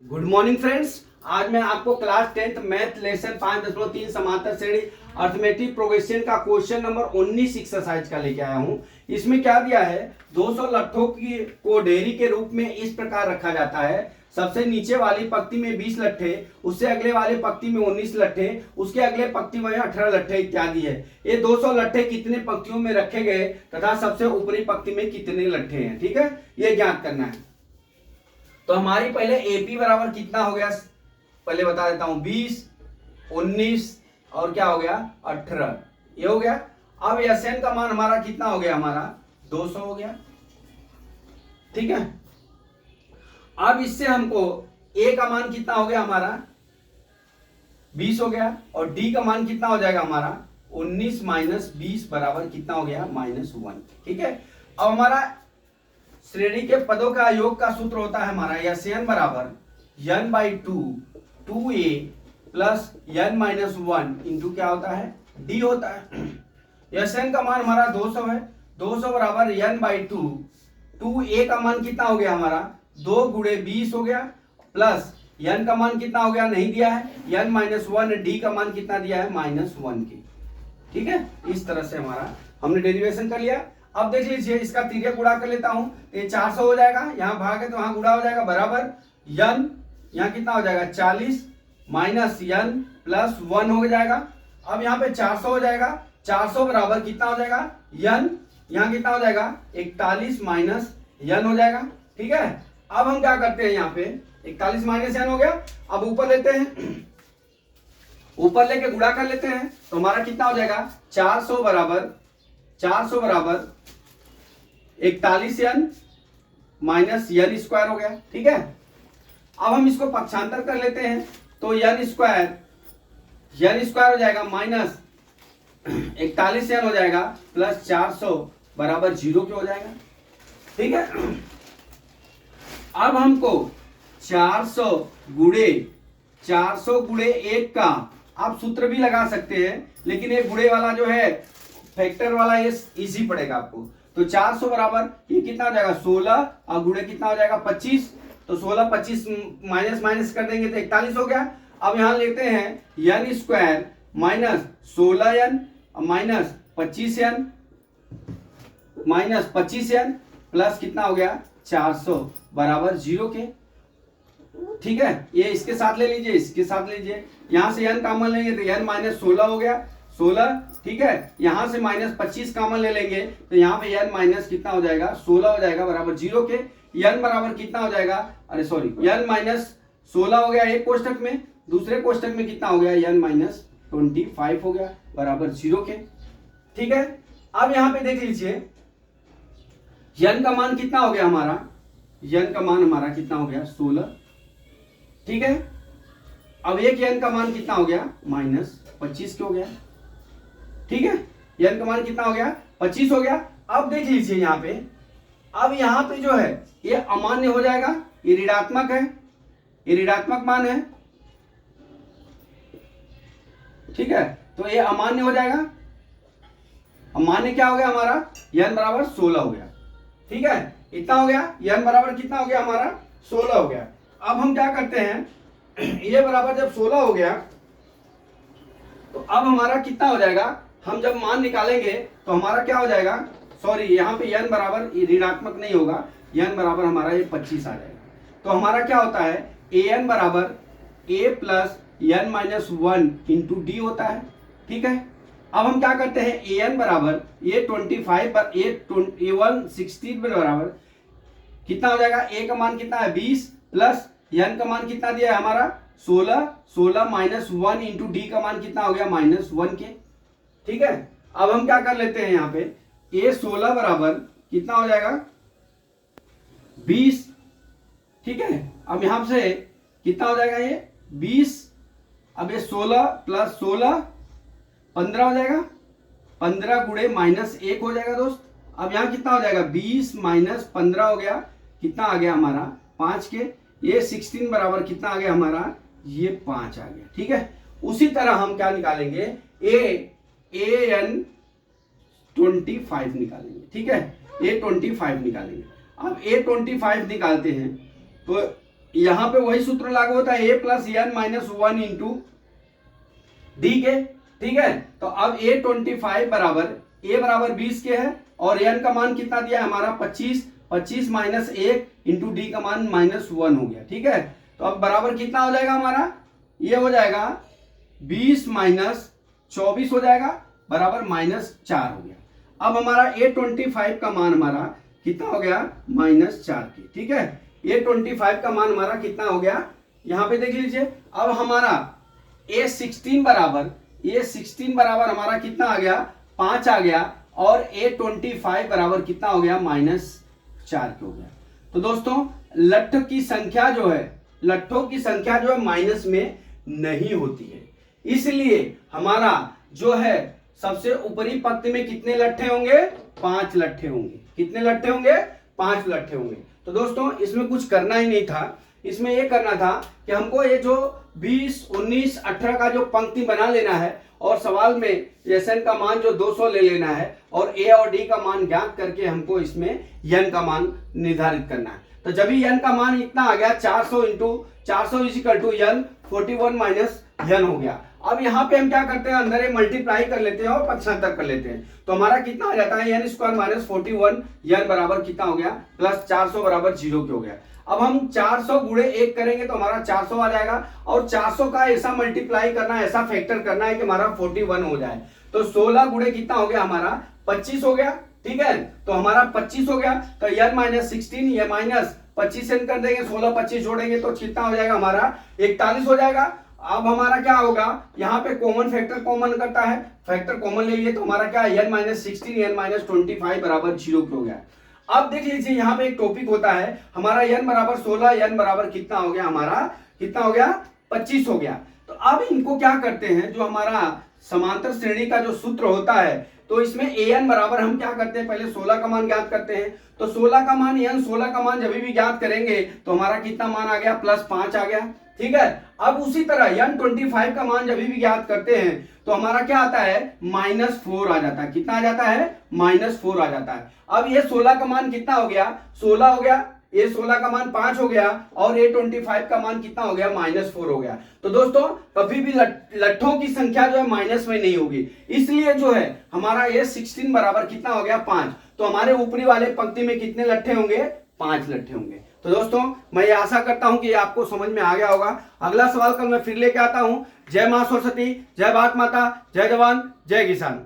Good morning friends. आज मैं आपको क्लास 10th मैथ लेसन 5.3 समांतर श्रेणी अर्थमेटिक प्रोग्रेशन का क्वेश्चन नंबर 19 एक्सरसाइज का लेके आया हूं। इसमें क्या दिया है, 200 लट्ठों की को ढेरी के रूप में इस प्रकार रखा जाता है। सबसे नीचे वाली पंक्ति में 20 लट्ठे, उससे अगले वाले पंक्ति में 19 लट्ठे, उसके अगले पंक्ति में 18 लट्ठे इत्यादि है। ये 200 लट्ठे कितने पंक्तियों में रखे गए तथा सबसे ऊपरी पंक्ति में कितने लट्ठे हैं, ठीक है, ये ज्ञात करना है। तो हमारी पहले एपी बराबर कितना हो गया, पहले बता देता हूं, 20, 19 और क्या हो गया 18, ये हो गया। अब एसएन का मान हमारा कितना हो गया, हमारा 200 हो गया, ठीक है। अब इससे हमको ए का मान कितना हो गया, हमारा 20 हो गया, और डी का मान कितना हो जाएगा हमारा 19 माइनस 20 बराबर कितना हो गया -1, ठीक है। अब हमारा श्रेणी के पदों का योग का सूत्र होता है हमारा एन बराबर n/2 2a plus n-1 into क्या होता है d होता है। एन का मान हमारा 200 है, 200 बराबर n/2 2a का मान कितना हो गया हमारा 2 गुणे 20 हो गया, प्लस n का मान कितना हो गया नहीं दिया है, n-1, d का मान कितना दिया है -1 के, ठीक है। इस तरह से हमारा हमने डेरिवेशन कर लिया। अब देख लीजिए, इसका तिर्यक गुणा कर लेता हूं, ये 400 हो जाएगा, यहाँ भाग है तो वहां गुणा हो जाएगा, बराबर n यहाँ कितना हो जाएगा 40 माइनस n प्लस 1 हो जाएगा। अब यहाँ पे 400 हो जाएगा, 400 बराबर कितना हो जाएगा n, यहाँ कितना हो जाएगा 41 माइनस n हो जाएगा, ठीक है। अब हम क्या करते हैं, यहाँ पे 41 माइनस n हो गया, अब ऊपर लेते हैं, ऊपर लेके गुणा कर लेते हैं, तो हमारा कितना हो जाएगा 400 बराबर 41n माइनस n स्क्वायर हो गया, ठीक है। अब हम इसको पक्षांतर कर लेते हैं, तो n स्क्वायर हो जाएगा माइनस 41n हो जाएगा प्लस 400 बराबर 0 के हो जाएगा, ठीक है। अब हमको 400 गुणे 1 का आप सूत्र भी लगा सकते हैं, लेकिन ये गुणे वाला जो है फैक्टर वाला ये इजी पड़ेगा आपको। तो 400 बराबर ये कितना हो जाएगा 16 और गुणे कितना हो जाएगा 25, तो 16 25 माइनस माइनस कर देंगे तो 41 हो गया। अब यहां लेते हैं n square minus 16n minus 25n plus कितना हो गया 400 बराबर 0 के, ठीक है। ये इसके साथ ले लीजिए, इसके साथ लीजिए, यहां से n कॉमन लेंगे तो n माइनस 16 हो गया 16, ठीक है। यहां से माइनस 25 कॉमन ले लेंगे तो यहाँ पे n माइनस कितना हो जाएगा 16 हो जाएगा बराबर 0 के। n बराबर कितना हो जाएगा, अरे सॉरी, n माइनस 16 हो गया एक कोष्टक में, दूसरे कोष्टक में कितना हो गया n माइनस 25 हो गया बराबर 0 के, ठीक है। अब यहाँ पे देख लीजिए n का मान कितना हो गया हमारा, n का मान हमारा कितना हो गया 16, ठीक है। अब एक n का मान कितना हो गया -25 के हो गया, ठीक है। n का मान कितना हो गया 25 हो गया। अब देख लीजिए यहाँ पे, अब यहाँ पे जो है ये अमान्य हो जाएगा, ये ऋणात्मक है, ये ऋणात्मक मान है, ठीक है। तो ये अमान्य हो जाएगा, अमान्य क्या हो गया हमारा n बराबर 16 हो गया, ठीक है। इतना हो गया, n बराबर कितना हो गया हमारा 16 हो गया। अब हम क्या करते हैं, ये बराबर जब 16 हो गया तो अब हमारा कितना हो जाएगा, हम जब मान निकालेंगे तो हमारा क्या हो जाएगा, सॉरी यहाँ पे n बराबर ऋणात्मक नहीं होगा, n बराबर हमारा ये 25 आ जाएगा। तो हमारा क्या होता है an बराबर a plus n-1 into D होता है, ठीक है। अब हम क्या करते हैं, an बराबर ये 25 पर A160 बराबर कितना हो जाएगा, a का मान कितना है 20 प्लस n का मान कितना दिया है हमारा 16 माइनस 1 इंटू डी का मान कितना हो गया -1 के, ठीक है। अब हम क्या कर लेते हैं, यहाँ पे A16 बराबर कितना हो जाएगा 20, ठीक है। अब यहां से कितना हो जाएगा ये 20, अब ये 16 प्लस 16 15 हो जाएगा, 15 गुणे -1 हो जाएगा दोस्त। अब यहाँ कितना हो जाएगा 20 माइनस 15 हो गया, कितना आ गया हमारा 5 के, ये 16 बराबर कितना आ गया हमारा ये 5 आ गया, ठीक है। उसी तरह हम क्या निकालेंगे an25 निकालेंगे, ठीक है, A25 निकालेंगे। अब A25 निकालते हैं तो यहां पे वही सूत्र लागू होता है, a plus n minus 1 into D के, ठीक है। तो अब A25 बराबर a बराबर 20 के है और n का मान कितना दिया है हमारा 25, 25 माइनस 1 इंटू डी का मान माइनस 1 हो गया, ठीक है। तो अब बराबर कितना हो जाएगा हमारा, ये हो जाएगा 20 माइनस 24 हो जाएगा बराबर माइनस 4 हो गया। अब हमारा A25 का मान हमारा कितना हो गया माइनस 4 के, ठीक है। A25 का मान हमारा कितना हो गया, यहां पे देख लीजिए। अब हमारा A16 बराबर हमारा कितना आ गया 5 आ गया और A25 बराबर कितना हो गया माइनस 4 के हो गया। तो दोस्तों लट्ठ की संख्या जो है, लट्ठों की संख्या जो है माइनस में नहीं होती है, इसलिए हमारा जो है सबसे ऊपरी पंक्ति में कितने लट्ठे होंगे, 5 लट्ठे होंगे। कितने लट्ठे होंगे, 5 लट्ठे होंगे। तो दोस्तों इसमें कुछ करना ही नहीं था, इसमें यह करना था कि हमको ये जो 20, 19, 18 का जो पंक्ति बना लेना है और सवाल में एन का मान जो 200 ले लेना है और ए और डी का मान ज्ञात करके हमको इसमें एन का मान निर्धारित करना है। तो जब भी एन का मान इतना आ गया 400 into 400 is equal to n 41 minus n हो गया। अब यहाँ पे हम क्या करते हैं, अंदर मल्टीप्लाई कर लेते हैं और 75 कर लेते हैं। तो हमारा कितना आ जाता है एन स्क्वायर माइनस 41 एन बराबर कितना हो गया प्लस 400 बराबर 0 के हो गया। अब हम 400 गुणे 1 करेंगे तो हमारा 400 आ जाएगा और 400 का ऐसा मल्टीप्लाई करना है, ऐसा फैक्टर करना है कि हमारा 41 हो जाए। तो 16 गुणे कितना हो गया हमारा 25 हो गया, ठीक है। तो हमारा 25 हो गया। तो n माइनस 16 ये माइनस 25 एन कर देंगे, 16 25 जोड़ेंगे तो कितना हो जाएगा हमारा 41 हो जाएगा। अब हमारा क्या होगा, यहाँ पे कॉमन फैक्टर कॉमन करता है, फैक्टर कॉमन ले लिए तो हमारा क्या है n माइनस 16 n माइनस 25 बराबर 0 हो गया। अब देख लीजिए यहाँ पे एक टॉपिक होता है हमारा n बराबर 16 n बराबर कितना हो गया हमारा, कितना हो गया 25 हो गया। तो अब इनको क्या करते हैं, जो हमारा समांतर श्रेणी का जो सूत्र होता है तो इसमें an बराबर हम क्या करते हैं, पहले 16 का मान ज्ञात करते हैं। तो 16 का मान n 16 का मान जब भी ज्ञात करेंगे तो हमारा कितना मान आ गया प्लस 5 आ गया, ठीक है। अब उसी तरह n 25 का मान जब भी ज्ञात करते हैं तो हमारा क्या आता है माइनस 4 आ जाता है। कितना आ जाता है माइनस 4 आ जाता है। अब ये 16 का मान कितना हो गया 16 हो गया, ये 16 का मान 5 हो गया और ये 25 का मान कितना हो गया माइनस 4 हो गया। तो दोस्तों कभी भी लट्ठों की संख्या जो है माइनस में नहीं होगी, इसलिए जो है हमारा ये 16 बराबर कितना हो गया 5। तो हमारे ऊपरी वाले पंक्ति में कितने लट्ठे होंगे 5 लट्ठे होंगे। तो दोस्तों मैं ये आशा करता हूं कि ये आपको समझ में आ गया होगा। अगला सवाल कल मैं फिर लेके आता हूं। जय मां सरस्वती, जय भारत माता, जय जवान, जय किसान।